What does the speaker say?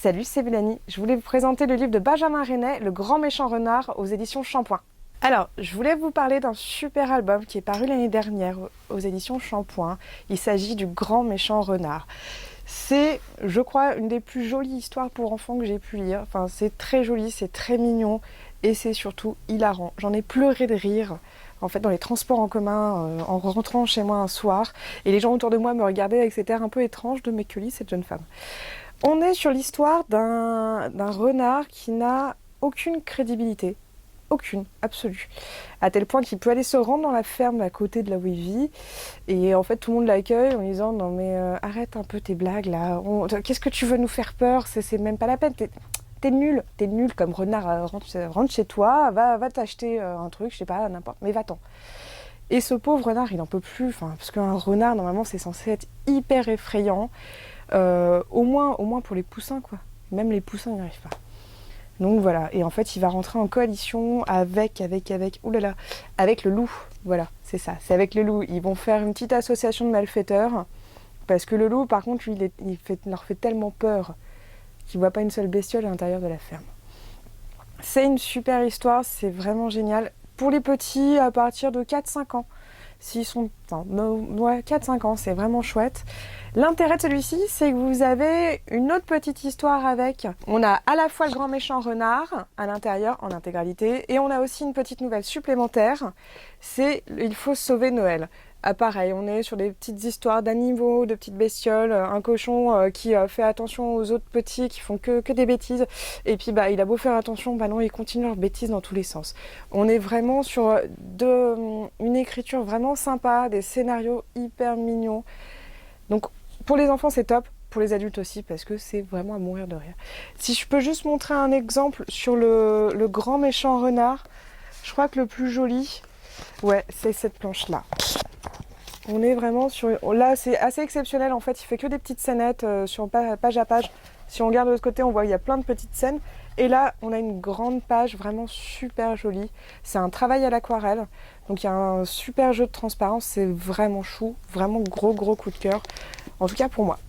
Salut, c'est Mélanie. Je voulais vous présenter le livre de Benjamin Renet, Le Grand Méchant Renard, aux éditions Shampoing. Alors, je voulais vous parler d'un super album qui est paru l'année dernière aux éditions Shampoing. Il s'agit du Grand Méchant Renard. C'est, je crois, une des plus jolies histoires pour enfants que j'ai pu lire. Enfin, c'est très joli, c'est très mignon et c'est surtout hilarant. J'en ai pleuré de rire. En fait, dans les transports en commun, en rentrant chez moi un soir, et les gens autour de moi me regardaient avec cet air un peu étrange de « mais que lit cette jeune femme ?» On est sur l'histoire d'un renard qui n'a aucune crédibilité, aucune, absolue, à tel point qu'il peut aller se rendre dans la ferme à côté de là où il vit, et en fait tout le monde l'accueille en disant « non mais arrête un peu tes blagues là, qu'est-ce que tu veux nous faire peur, c'est même pas la peine, t'es nul comme renard, rentre chez toi, va t'acheter un truc, je sais pas, n'importe, mais va-t'en ». Et ce pauvre renard, il en peut plus, parce qu'un renard, normalement, c'est censé être hyper effrayant, au moins pour les poussins, quoi. Même les poussins n'y arrivent pas. Donc voilà, et en fait, il va rentrer en coalition avec le loup. Voilà, c'est ça, c'est avec le loup. Ils vont faire une petite association de malfaiteurs, parce que le loup, par contre, lui, il leur fait tellement peur qu'il ne voit pas une seule bestiole à l'intérieur de la ferme. C'est une super histoire, c'est vraiment génial. Pour les petits, à partir de 4-5 ans. S'ils sont... ouais, 4-5 ans, c'est vraiment chouette. L'intérêt de celui-ci, c'est que vous avez une autre petite histoire avec. On a à la fois le grand méchant renard à l'intérieur, en intégralité, et on a aussi une petite nouvelle supplémentaire, c'est « Il faut sauver Noël ». Ah, pareil, on est sur des petites histoires d'animaux, de petites bestioles, un cochon qui fait attention aux autres petits qui font que des bêtises, et puis il a beau faire attention, non, ils continuent leurs bêtises dans tous les sens. On est vraiment sur une écriture vraiment sympa, des scénarios hyper mignons. Donc pour les enfants c'est top, pour les adultes aussi, parce que c'est vraiment à mourir de rire. Si je peux juste montrer un exemple sur le grand méchant renard, je crois que le plus joli, ouais, c'est cette planche-là. On est vraiment sur... Là, c'est assez exceptionnel, en fait. Il fait que des petites scénettes sur page à page. Si on regarde de l'autre côté, on voit qu'il y a plein de petites scènes. Et là, on a une grande page vraiment super jolie. C'est un travail à l'aquarelle. Donc, il y a un super jeu de transparence. C'est vraiment chou. Vraiment gros coup de cœur. En tout cas, pour moi.